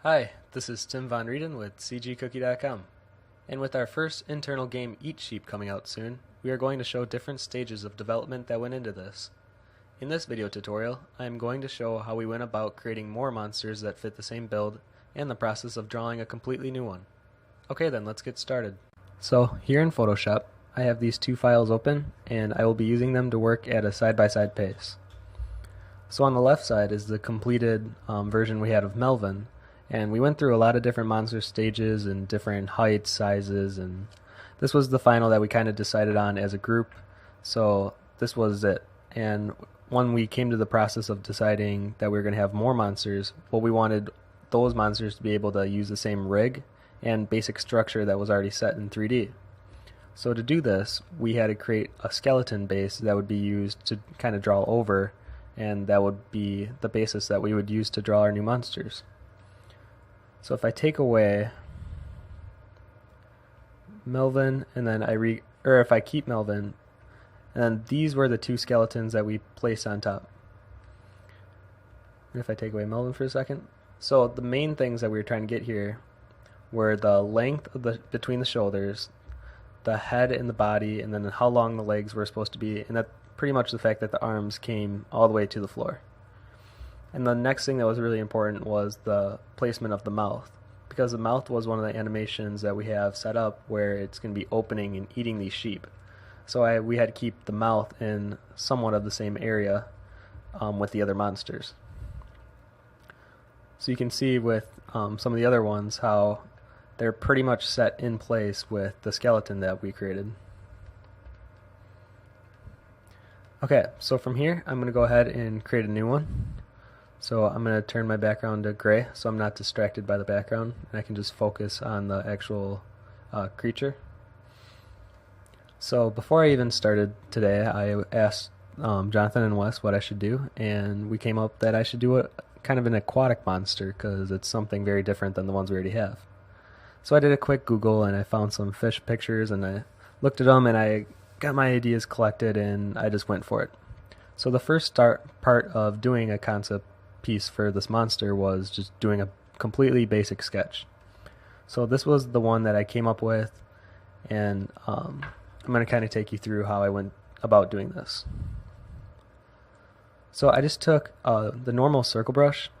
Hi, this is Tim Von Rieden with CGCookie.com, and with our first internal game Eat Sheep coming out soon, we are going to show different stages of development that went into this. In this video tutorial, I am going to show how we went about creating more monsters that fit the same build, and the process of drawing a completely new one. Okay then, let's get started. So, here in Photoshop, I have these two files open, and I will be using them to work at a side-by-side pace. So on the left side is the completed version we had of Melvin, and we went through a lot of different monster stages and different heights, sizes, and this was the final that we kind of decided on as a group, so this was it. And when we came to the process of deciding that we were going to have more monsters, well, we wanted those monsters to be able to use the same rig and basic structure that was already set in 3D. So to do this, we had to create a skeleton base that would be used to kind of draw over, and that would be the basis that we would use to draw our new monsters. So if I take away Melvin, and then if I keep Melvin, and then these were the two skeletons that we placed on top. And if I take away Melvin for a second, so the main things that we were trying to get here were the length of between the shoulders, the head and the body, and then how long the legs were supposed to be, and that pretty much the fact that the arms came all the way to the floor. And the next thing that was really important was the placement of the mouth, because the mouth was one of the animations that we have set up where it's going to be opening and eating these sheep. So we had to keep the mouth in somewhat of the same area with the other monsters. So you can see with some of the other ones how they're pretty much set in place with the skeleton that we created. Okay, so from here I'm going to go ahead and create a new one. So I'm going to turn my background to gray so I'm not distracted by the background, and I can just focus on the actual creature. So before I even started today, I asked Jonathan and Wes what I should do, and we came up that I should do kind of an aquatic monster because it's something very different than the ones we already have. So I did a quick Google and I found some fish pictures and I looked at them and I got my ideas collected and I just went for it. So the first part of doing a concept piece for this monster was just doing a completely basic sketch. So this was the one that I came up with, and I'm going to kind of take you through how I went about doing this. So I just took the normal circle brush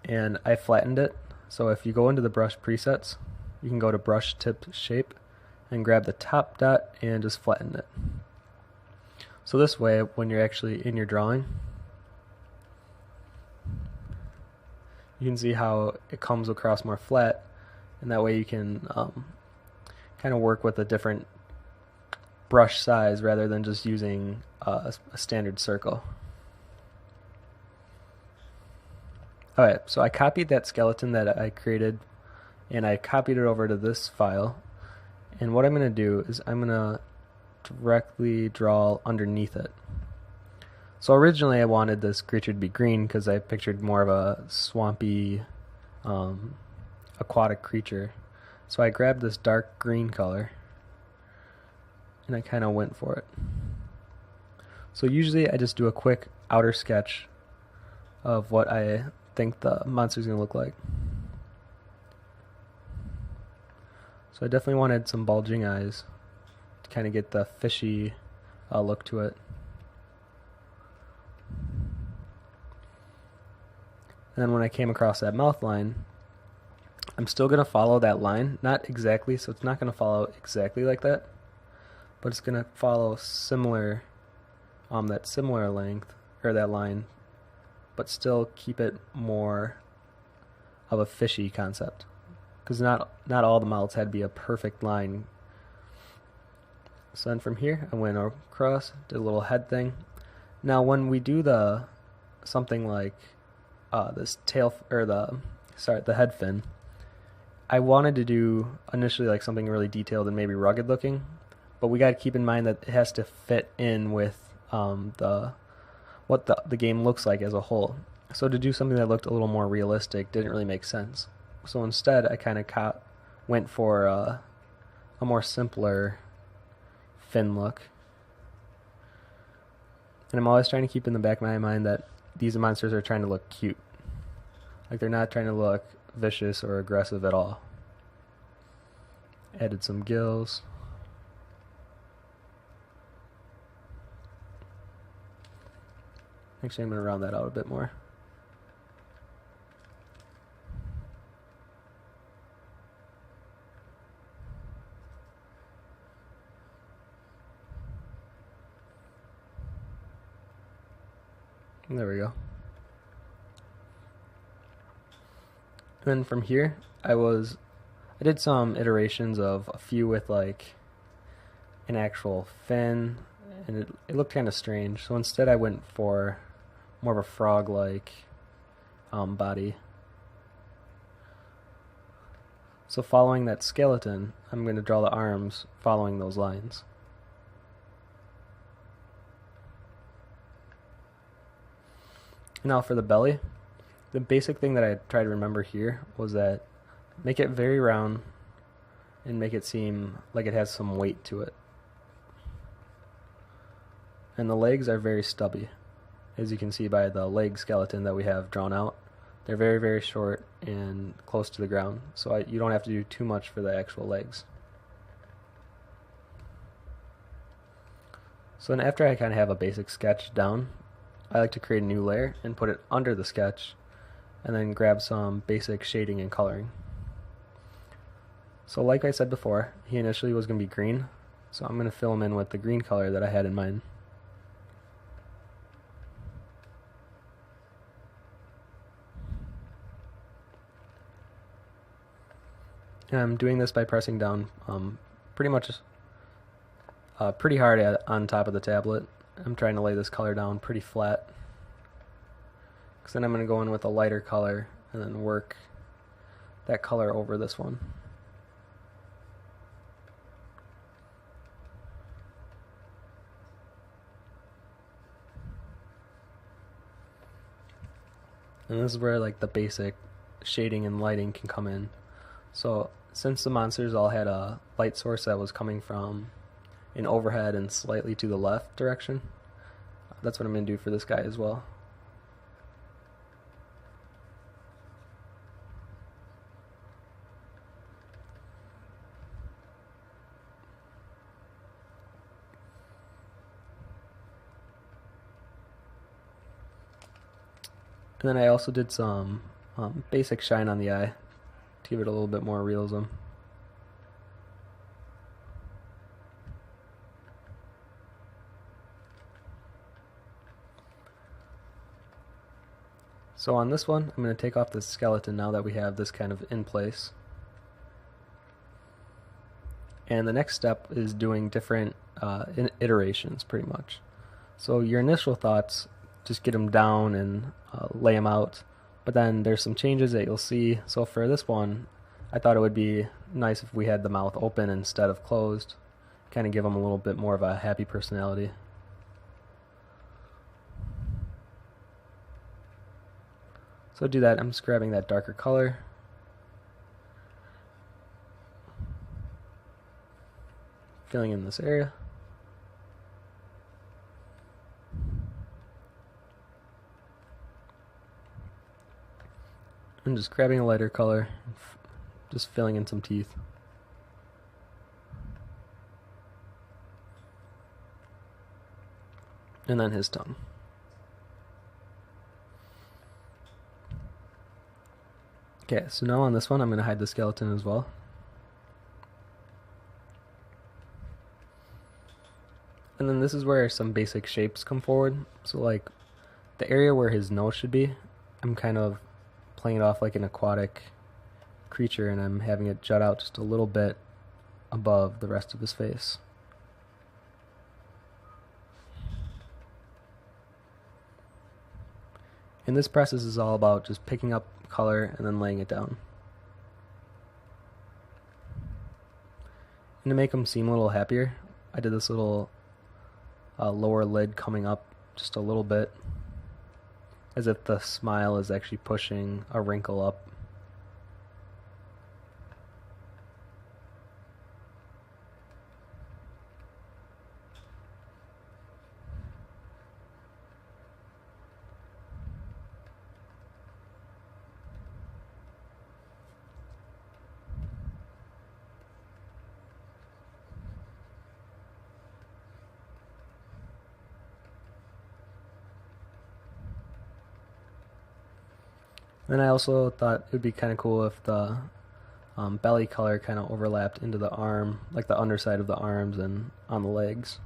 and I flattened it. So if you go into the brush presets, you can go to brush tip shape and grab the top dot and just flatten it. So this way, when you're actually in your drawing, you can see how it comes across more flat, and that way you can kind of work with a different brush size rather than just using a standard circle. Alright, so I copied that skeleton that I created and I copied it over to this file, and what I'm going to do is I'm going to directly draw underneath it. So originally I wanted this creature to be green because I pictured more of a swampy aquatic creature. So I grabbed this dark green color and I kind of went for it. So usually I just do a quick outer sketch of what I think the monster is going to look like. So I definitely wanted some bulging eyes to kind of get the fishy look to it. And then when I came across that mouth line, I'm still going to follow that line. Not exactly, so it's not going to follow exactly like that, but it's going to follow similar, that similar length, or that line, but still keep it more of a fishy concept. Because not all the mouths had to be a perfect line. So then from here, I went across, did a little head thing. Now when we do something like this tail, or the head fin, I wanted to do initially like something really detailed and maybe rugged looking, but we got to keep in mind that it has to fit in with what the game looks like as a whole. So to do something that looked a little more realistic didn't really make sense. So instead I kind of went for a more simpler fin look. And I'm always trying to keep in the back of my mind that these monsters are trying to look cute. Like, they're not trying to look vicious or aggressive at all. Added some gills. Actually, I'm going to round that out a bit more. There we go. And then from here, I did some iterations of a few with like an actual fin, and it looked kind of strange. So instead I went for more of a frog-like body. So following that skeleton, I'm going to draw the arms following those lines. Now for the belly, the basic thing that I tried to remember here was that make it very round and make it seem like it has some weight to it. And the legs are very stubby, as you can see by the leg skeleton that we have drawn out. They're very, very short and close to the ground, so you don't have to do too much for the actual legs. So then after I kind of have a basic sketch down, I like to create a new layer and put it under the sketch, and then grab some basic shading and coloring. So like I said before, he initially was going to be green, so I'm going to fill him in with the green color that I had in mind. And I'm doing this by pressing down pretty hard on top of the tablet. I'm trying to lay this color down pretty flat, because then I'm going to go in with a lighter color and then work that color over this one. And this is where like the basic shading and lighting can come in. So since the monsters all had a light source that was coming from an overhead and slightly to the left direction, that's what I'm going to do for this guy as well. And then I also did some basic shine on the eye to give it a little bit more realism. So on this one, I'm going to take off the skeleton now that we have this kind of in place. And the next step is doing different iterations, pretty much. So your initial thoughts, just get them down and lay them out. But then there's some changes that you'll see. So for this one, I thought it would be nice if we had the mouth open instead of closed. Kind of give them a little bit more of a happy personality. So to do that, I'm just grabbing that darker color. Filling in this area. And just grabbing a lighter color, just filling in some teeth. And then his tongue. Okay, so now on this one, I'm going to hide the skeleton as well. And then this is where some basic shapes come forward. So like the area where his nose should be, I'm kind of playing it off like an aquatic creature, and I'm having it jut out just a little bit above the rest of his face. And this process is all about just picking up color and then laying it down. And to make him seem a little happier, I did this little lower lid coming up just a little bit, as if the smile is actually pushing a wrinkle up. Then I also thought it would be kind of cool if the belly color kind of overlapped into the arm, like the underside of the arms and on the legs.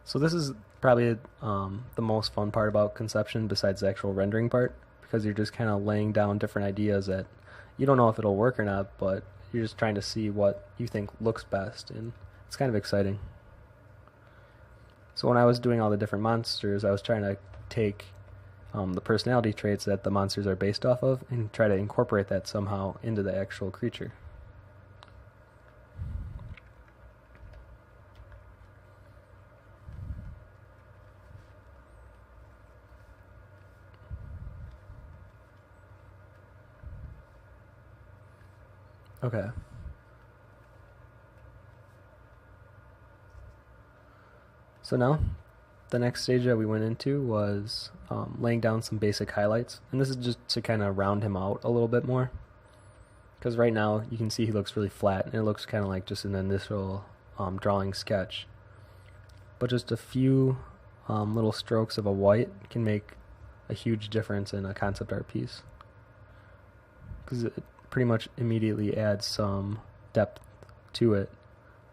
So this is probably the most fun part about conception besides the actual rendering part, because you're just kind of laying down different ideas that you don't know if it'll work or not, but you're just trying to see what you think looks best, and it's kind of exciting. So when I was doing all the different monsters, I was trying to take the personality traits that the monsters are based off of and try to incorporate that somehow into the actual creature. Okay. So now, the next stage that we went into was laying down some basic highlights, and this is just to kind of round him out a little bit more, because right now you can see he looks really flat, and it looks kind of like just an initial drawing sketch. But just a few little strokes of a white can make a huge difference in a concept art piece, because it pretty much immediately adds some depth to it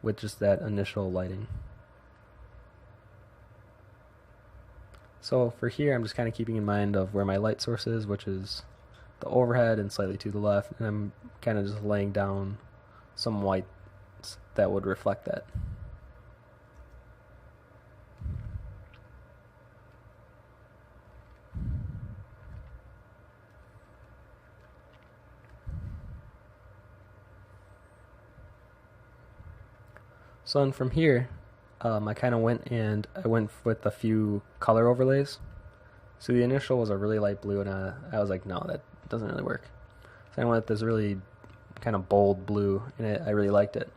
with just that initial lighting. So for here, I'm just kind of keeping in mind of where my light source is, which is the overhead and slightly to the left, and I'm kind of just laying down some whites that would reflect that. So then from here, I kind of went with a few color overlays. So the initial was a really light blue, and I was like, no, that doesn't really work. So I went with this really kind of bold blue, and I really liked it.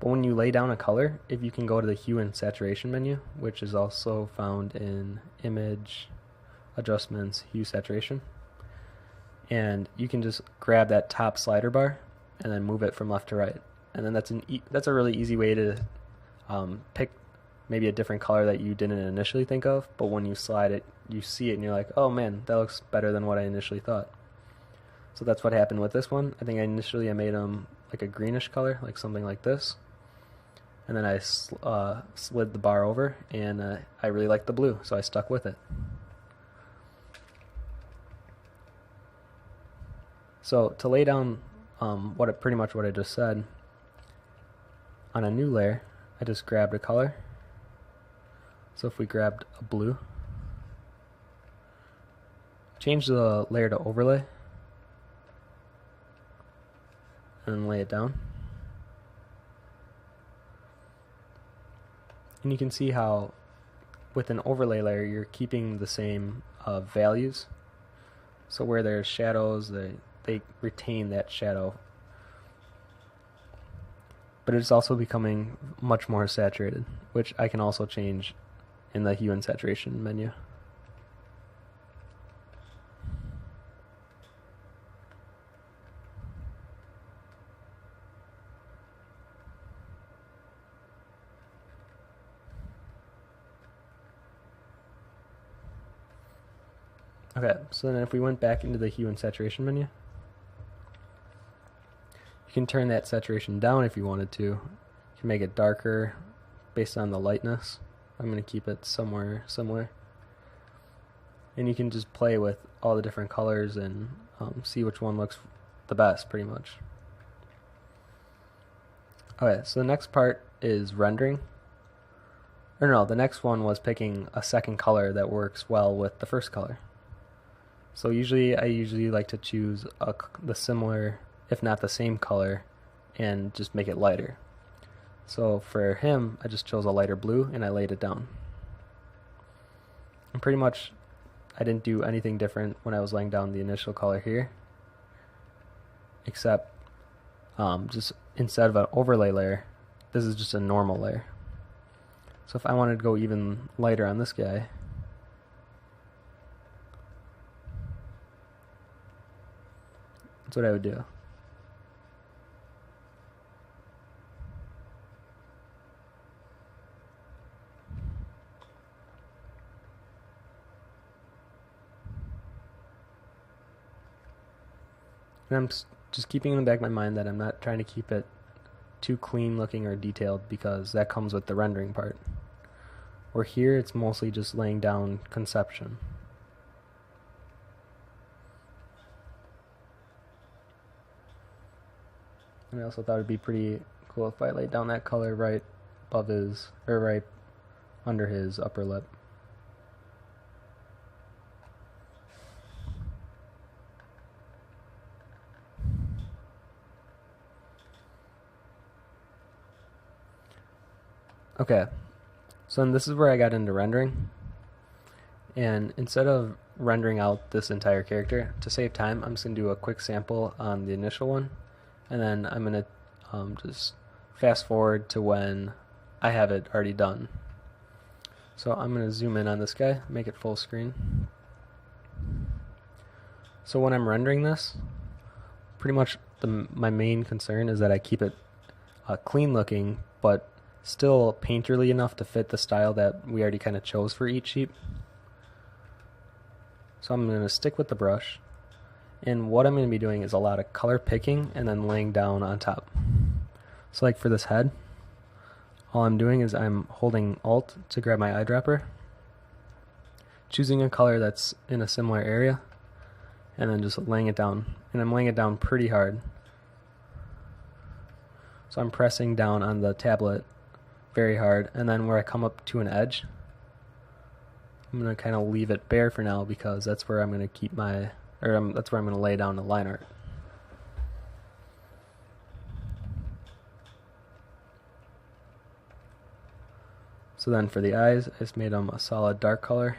But when you lay down a color, if you can go to the hue and saturation menu, which is also found in Image, Adjustments, Hue, Saturation, and you can just grab that top slider bar and then move it from left to right. And then that's a really easy way to pick maybe a different color that you didn't initially think of, but when you slide it, you see it and you're like, oh man, that looks better than what I initially thought. So that's what happened with this one. I think initially I made them like a greenish color, like something like this. And then I slid the bar over, and I really liked the blue, so I stuck with it. So to lay down pretty much what I just said, on a new layer, I just grabbed a color. So if we grabbed a blue, change the layer to overlay, and then lay it down. And you can see how with an overlay layer you're keeping the same values. So where there's shadows, they retain that shadow. But it's also becoming much more saturated, which I can also change in the hue and saturation menu. Okay, so then if we went back into the hue and saturation menu, you can turn that saturation down if you wanted to. You can make it darker based on the lightness. I'm going to keep it somewhere similar. And you can just play with all the different colors and see which one looks the best, pretty much. Okay, so the next part is rendering. Or no, the next one was picking a second color that works well with the first color. So I usually like to choose the similar, if not the same color, and just make it lighter. So for him, I just chose a lighter blue and I laid it down. And pretty much, I didn't do anything different when I was laying down the initial color here, except just instead of an overlay layer, this is just a normal layer. So if I wanted to go even lighter on this guy, that's what I would do. And I'm just keeping in the back of my mind that I'm not trying to keep it too clean looking or detailed, because that comes with the rendering part. Where here it's mostly just laying down conception. And I also thought it'd be pretty cool if I laid down that color right above his, or right under his upper lip. Okay, so then this is where I got into rendering. And instead of rendering out this entire character, to save time, I'm just going to do a quick sample on the initial one. And then I'm going to just fast forward to when I have it already done. So I'm going to zoom in on this guy, make it full screen. So when I'm rendering this, pretty much my main concern is that I keep it clean looking, but still painterly enough to fit the style that we already kind of chose for each sheep. So I'm going to stick with the brush, and what I'm going to be doing is a lot of color picking and then laying down on top. So like for this head, all I'm doing is I'm holding Alt to grab my eyedropper, choosing a color that's in a similar area, and then just laying it down. And I'm laying it down pretty hard. So I'm pressing down on the tablet very hard, and then where I come up to an edge, I'm going to kind of leave it bare for now, because that's where I'm going to keep my, that's where I'm going to lay down the line art. So then for the eyes, I just made them a solid dark color.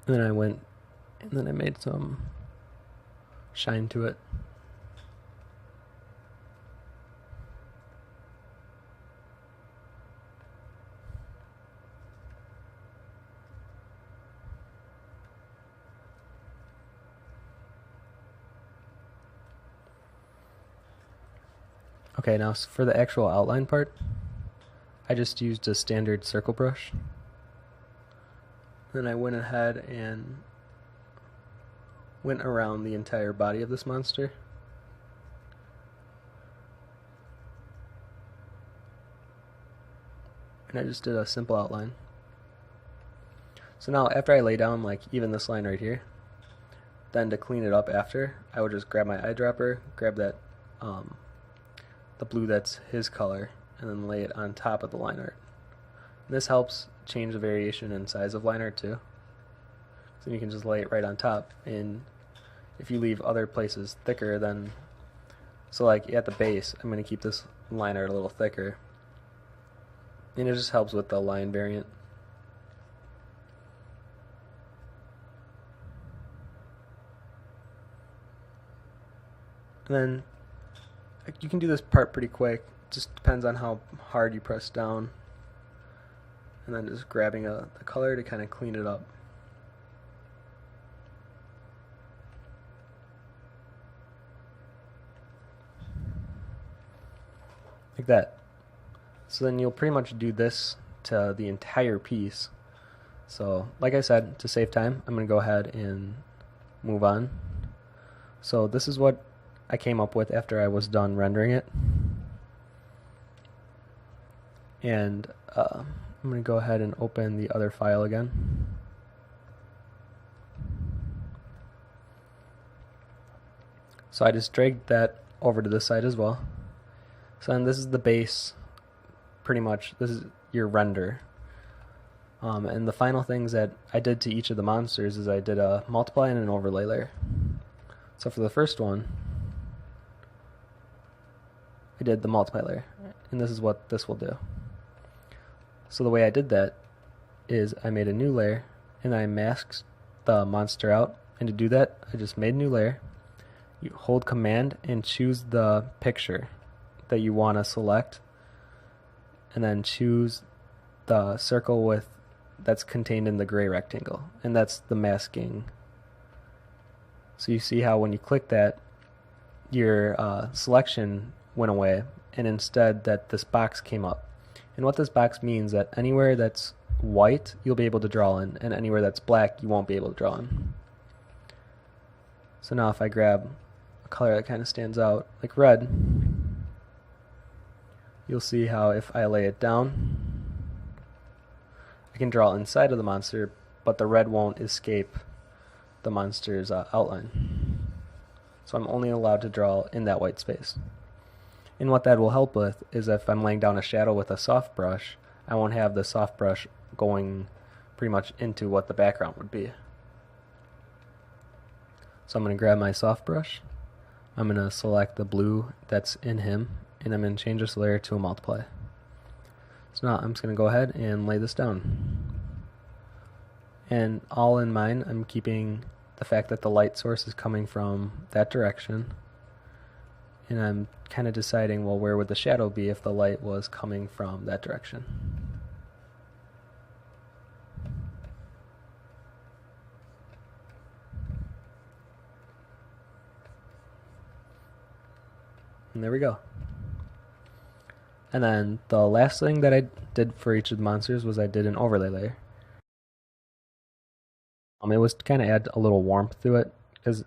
And then I went, and then I made some shine to it. Okay, now for the actual outline part, I just used a standard circle brush. Then I went ahead and went around the entire body of this monster. And I just did a simple outline. So now after I lay down like even this line right here, then to clean it up after, I would just grab my eyedropper, grab that the blue that's his color, and then lay it on top of the line art. And this helps change the variation in size of line art too. So you can just lay it right on top, and if you leave other places thicker, then, so like at the base, I'm going to keep this line art a little thicker, and it just helps with the line variant. And then you can do this part pretty quick, just depends on how hard you press down, and then just grabbing the color to kind of clean it up. Like that. So then you'll pretty much do this to the entire piece. So like I said, to save time, I'm going to go ahead and move on. So this is what I came up with after I was done rendering it. And I'm going to go ahead and open the other file again. So I just dragged that over to this side as well. So then this is the base, pretty much. This is your render. And the final things that I did to each of the monsters is I did a multiply and an overlay layer. So for the first one, I did the multiply layer, and this is what this will do. So the way I did that is I made a new layer, and I masked the monster out. And to do that, I just made a new layer. You hold Command and choose the picture that you want to select, and then choose the circle that's contained in the gray rectangle, and that's the masking. So you see how when you click that, your selection went away, and instead that this box came up. And what this box means that anywhere that's white you'll be able to draw in, and anywhere that's black you won't be able to draw in. So now if I grab a color that kind of stands out, like red, you'll see how if I lay it down, I can draw inside of the monster, but the red won't escape the monster's outline. So I'm only allowed to draw in that white space. And what that will help with is if I'm laying down a shadow with a soft brush, I won't have the soft brush going pretty much into what the background would be. So I'm going to grab my soft brush, I'm going to select the blue that's in him, and I'm going to change this layer to a multiply. So now I'm just going to go ahead and lay this down. And all in mind, I'm keeping the fact that the light source is coming from that direction, and I'm kind of deciding, well, where would the shadow be if the light was coming from that direction? And there we go. And then the last thing that I did for each of the monsters was I did an overlay layer. It was to kind of add a little warmth to it, because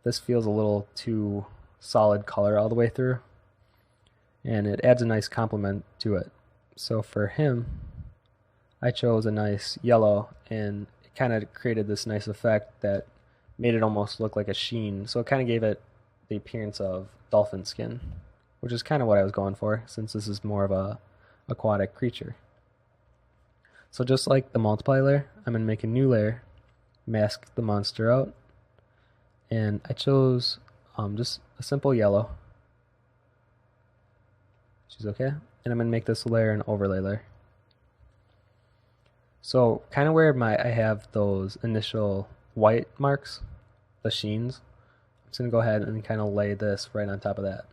this feels a little too solid color all the way through, and it adds a nice complement to it. So for him, I chose a nice yellow, and it kind of created this nice effect that made it almost look like a sheen, so it kind of gave it the appearance of dolphin skin, which is kind of what I was going for, since this is more of a aquatic creature. So just like the multiply layer, I'm going to make a new layer, mask the monster out, and I chose just a simple yellow, which is okay, and I'm going to make this layer an overlay layer. So kind of where I have those initial white marks, the sheens, I'm just going to go ahead and kind of lay this right on top of that.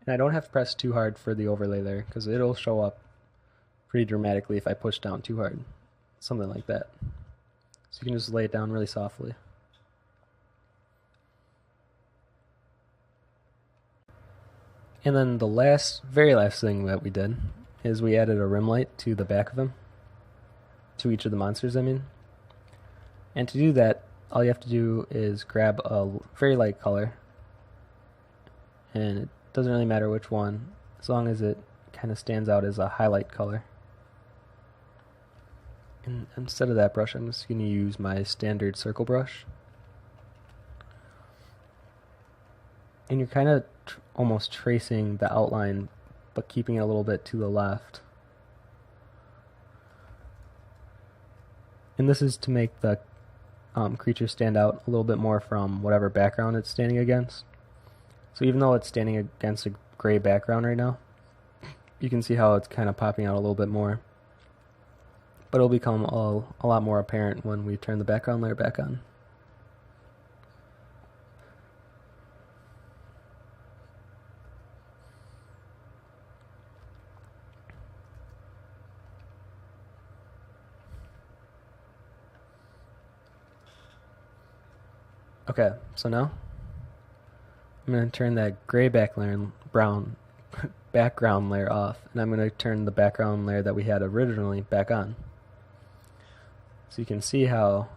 And I don't have to press too hard for the overlay layer, because it'll show up pretty dramatically if I push down too hard. Something like that. So you can just lay it down really softly. And then the very last thing that we did is we added a rim light to the back of him. To each of the monsters, I mean. And to do that, all you have to do is grab a very light color, and it doesn't really matter which one, as long as it kind of stands out as a highlight color. And instead of that brush, I'm just going to use my standard circle brush. And you're kind of almost tracing the outline, but keeping it a little bit to the left. And this is to make the creature stand out a little bit more from whatever background it's standing against. So even though it's standing against a gray background right now, you can see how it's kind of popping out a little bit more. But it'll become a lot more apparent when we turn the background layer back on. Okay, so now I'm going to turn that gray background layer off, and I'm going to turn the background layer that we had originally back on. So you can see how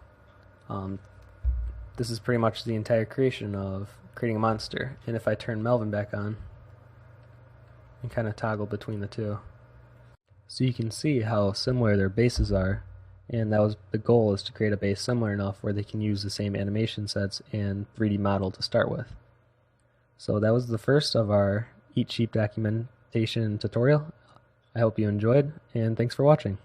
this is pretty much the entire creation of creating a monster. And if I turn Melvin back on and kind of toggle between the two, so you can see how similar their bases are. And that was the goal, is to create a base similar enough where they can use the same animation sets and 3D model to start with. So that was the first of our Eat Sheep documentation tutorial. I hope you enjoyed, and thanks for watching.